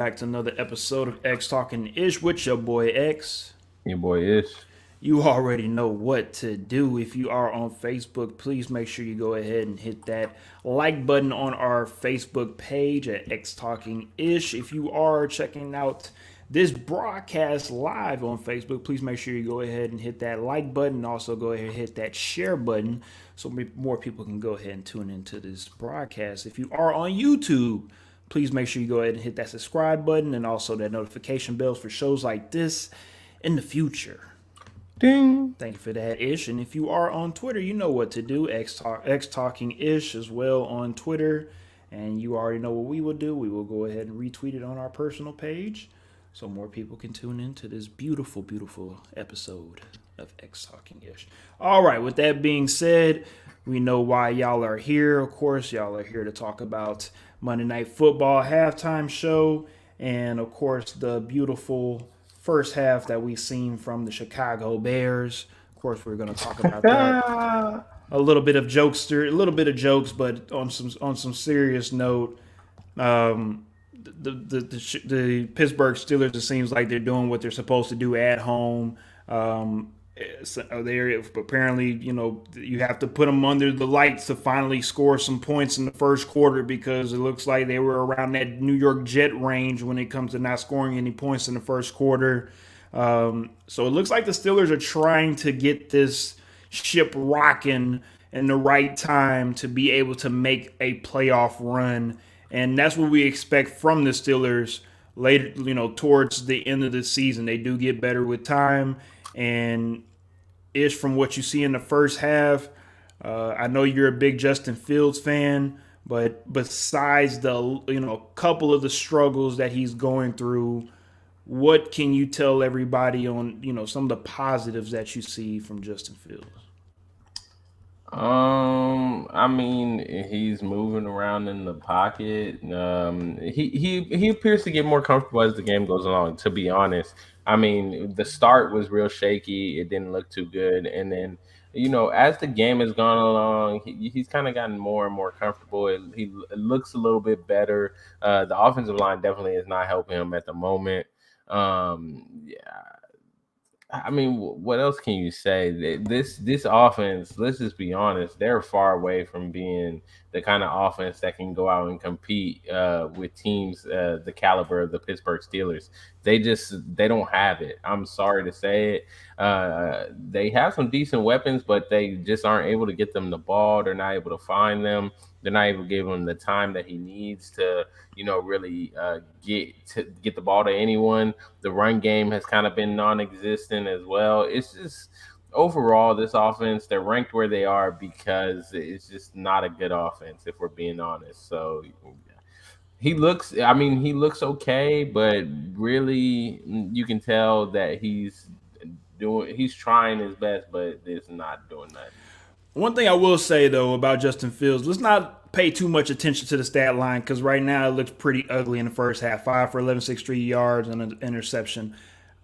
back to another episode of X Talking Ish with your boy X. Your boy Ish. You already know what to do. If you are on Facebook, please make sure you go ahead and hit that like button on our Facebook page at X Talking Ish. If you are checking out this broadcast live on Facebook, please make sure you go ahead and hit that like button and also go ahead and hit that share button so more people can go ahead and tune into this broadcast. If you are on YouTube, please make sure you go ahead and hit that subscribe button and also that notification bells for shows like this in the future. Ding. Thank you for that, Ish. And if you are on Twitter, you know what to do. X Talking Ish as well on Twitter. And you already know what we will do. We will go ahead and retweet it on our personal page so more people can tune into this beautiful, beautiful episode of X Talking Ish. All right, with that being said, we know why y'all are here. Of course, y'all are here to talk about Monday Night Football halftime show and, of course, the beautiful first half that we've seen from the Chicago Bears. Of course, we're going to talk about that. A little bit of jokes, but on some serious note, the Pittsburgh Steelers, it seems like they're doing what they're supposed to do at home. They're apparently, you have to put them under the lights to finally score some points in the first quarter because it looks like they were around that New York Jet range when it comes to not scoring any points in the first quarter. So it looks like the Steelers are trying to get this ship rocking in the right time to be able to make a playoff run. And that's what we expect from the Steelers later, towards the end of the season. They do get better with time. And Ish, from what you see in the first half, I know you're a big Justin Fields fan, but besides the couple of the struggles that he's going through, what can you tell everybody on some of the positives that you see from Justin Fields? I mean, he's moving around in the pocket. He appears to get more comfortable as the game goes along. To be honest, I mean, the start was real shaky. It didn't look too good, and then as the game has gone along, he's kind of gotten more and more comfortable. It looks a little bit better. The offensive line definitely is not helping him at the moment. Yeah, I mean, what else can you say? This offense, let's just be honest, they're far away from being the kind of offense that can go out and compete with teams the caliber of the Pittsburgh Steelers. They don't have it. I'm sorry to say it. They have some decent weapons, but they just aren't able to get them the ball. They're not able to find them. They're not able to give him the time that he needs to, really get the ball to anyone. The run game has kind of been non-existent as well. It's just overall this offense, they're ranked where they are because it's just not a good offense, if we're being honest. So he looks okay, but really you can tell that he's trying his best, but it's not doing that. One thing I will say though about Justin Fields, let's not pay too much attention to the stat line because right now it looks pretty ugly in the first half. 5 for 11, 63 yards and an interception.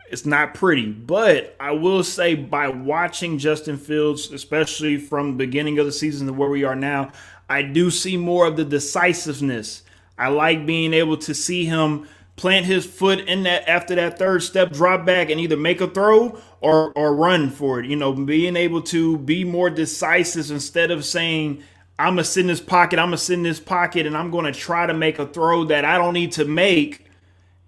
It's not pretty, but I will say by watching Justin Fields, especially from the beginning of the season to where we are now, I do see more of the decisiveness. I like being able to see him plant his foot in that after that third step drop back and either make a throw or run for it. Being able to be more decisive instead of saying, I'm going to sit in this pocket, and I'm going to try to make a throw that I don't need to make.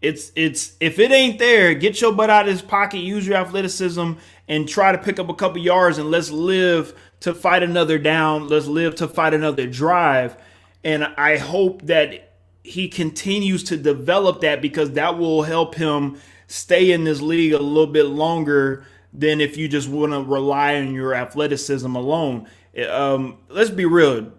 It's if it ain't there, get your butt out of this pocket, use your athleticism, and try to pick up a couple yards, and let's live to fight another down. Let's live to fight another drive. And I hope that he continues to develop that because that will help him stay in this league a little bit longer than if you just want to rely on your athleticism alone. Let's be real.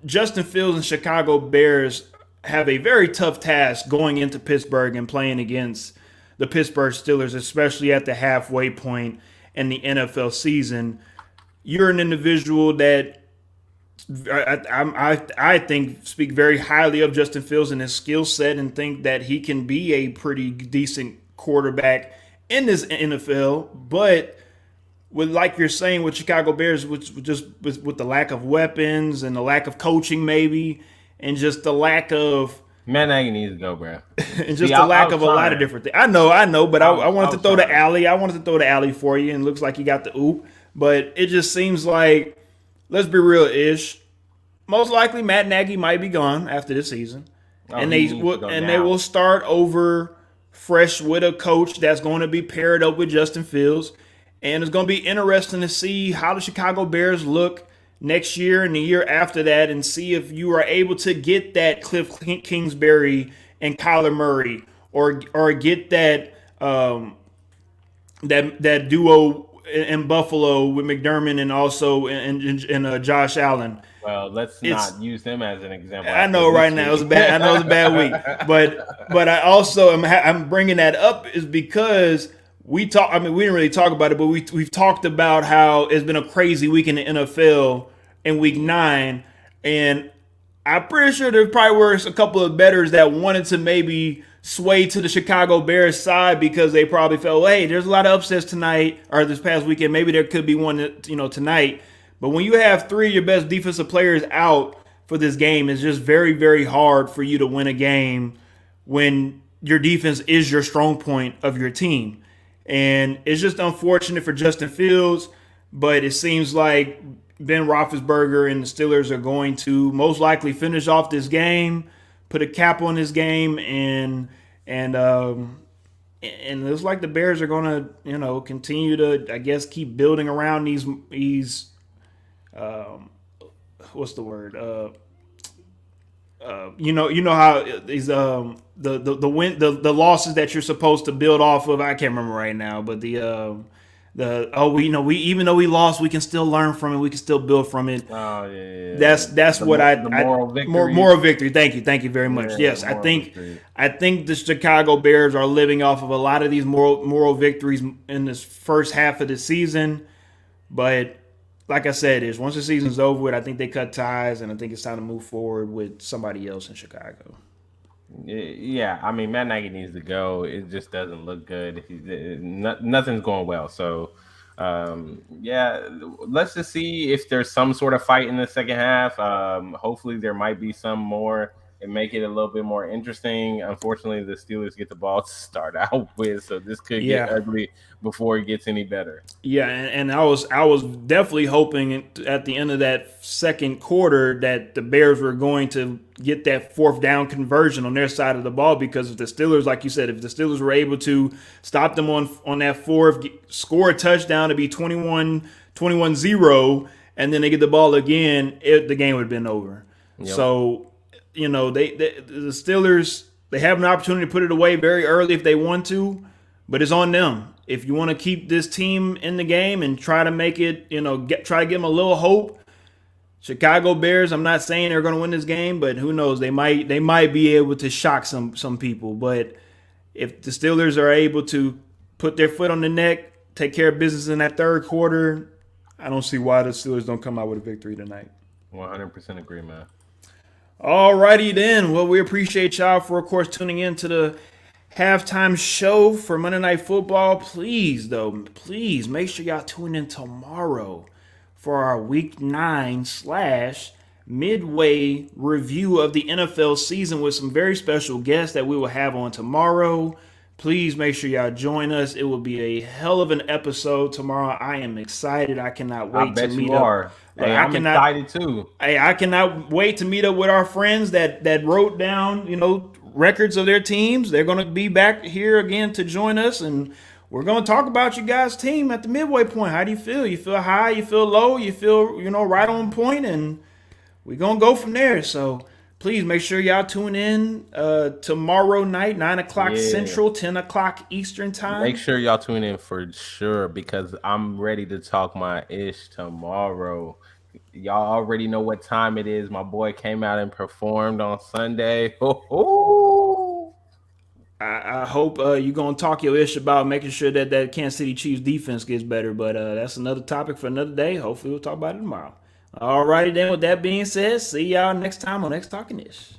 Justin Fields and Chicago Bears have a very tough task going into Pittsburgh and playing against the Pittsburgh Steelers, especially at the halfway point in the NFL season. You're an individual that I think speak very highly of Justin Fields and his skill set and think that he can be a pretty decent quarterback in this NFL. But with like you're saying with Chicago Bears, which just with the lack of weapons and the lack of coaching maybe, and just the lack of Matt Nagy needs to go, bro. And See, just the I lack was of a lot of trying. different things. I know, but I wanted to was throw the trying. alley. I wanted to throw the alley for you, and it looks like you got the oop. But it just seems like, let's be real, Ish. Most likely, Matt Nagy might be gone after this season, Oh, and he needs to go they now. will start over fresh with a coach that's going to be paired up with Justin Fields, and it's going to be interesting to see how the Chicago Bears look next year and the year after that, and see if you are able to get that Cliff Kingsbury and Kyler Murray, or get that that duo in Buffalo with McDermott and also in Josh Allen. Well, let's not use them as an example. I know right now it was bad. I know it was a bad week, but I also I'm bringing that up is because we talk. I mean, we didn't really talk about it, but we've talked about how it's been a crazy week in the NFL in Week 9, and I'm pretty sure there probably were a couple of bettors that wanted to maybe sway to the Chicago Bears side because they probably felt, hey, there's a lot of upsets tonight or this past weekend. Maybe there could be one, tonight. But when you have three of your best defensive players out for this game, it's just very, very hard for you to win a game when your defense is your strong point of your team. And it's just unfortunate for Justin Fields, but it seems like Ben Roethlisberger and the Steelers are going to most likely finish off this game, put a cap on this game, and it looks like the Bears are going to, continue to, I guess, keep building around these what's the word? You know how these the losses that you're supposed to build off of. I can't remember right now, but we even though we lost, we can still learn from it. We can still build from it. Oh yeah. That's the moral victory. Moral victory. Thank you very much. Yeah, Yes, victory. I think the Chicago Bears are living off of a lot of these moral victories in this first half of the season, but like I said, once the season's over with, I think they cut ties, and I think it's time to move forward with somebody else in Chicago. Yeah, I mean, Matt Nagy needs to go. It just doesn't look good. Nothing's going well. So, let's just see if there's some sort of fight in the second half. Hopefully, there might be some more and make it a little bit more interesting. Unfortunately, the Steelers get the ball to start out with, so this could get ugly before it gets any better. Yeah, and I was definitely hoping at the end of that second quarter that the Bears were going to get that fourth down conversion on their side of the ball, because if the Steelers, like you said, if the Steelers were able to stop them on that fourth, score a touchdown to be 21-0, and then they get the ball again, the game would have been over. Yep. So, the Steelers, they have an opportunity to put it away very early if they want to, but it's on them. If you want to keep this team in the game and try to make it, try to give them a little hope. Chicago Bears, I'm not saying they're going to win this game, but who knows? They might be able to shock some people. But if the Steelers are able to put their foot on the neck, take care of business in that third quarter, I don't see why the Steelers don't come out with a victory tonight. 100% agree, man. All righty then. Well, we appreciate y'all for, of course, tuning in to the halftime show for Monday Night Football. Please make sure y'all tune in tomorrow for our Week 9 / midway review of the NFL season with some very special guests that we will have on tomorrow. Please make sure y'all join us. It will be a hell of an episode tomorrow. I am excited. I cannot wait to meet up. Hey, I'm excited too. Hey, I cannot wait to meet up with our friends that wrote down, records of their teams. They're going to be back here again to join us, and we're going to talk about you guys' team at the midway point. How do you feel? You feel high? You feel low? You feel, right on point? And we're going to go from there. So please make sure y'all tune in tomorrow night, 9 o'clock Central, 10 o'clock Eastern time. Make sure y'all tune in for sure, because I'm ready to talk my ish tomorrow. Y'all already know what time it is. My boy came out and performed on Sunday. I hope you're going to talk your ish about making sure that Kansas City Chiefs defense gets better, but that's another topic for another day. Hopefully we'll talk about it tomorrow. All righty then, with that being said, see y'all next time on X Talking Ish.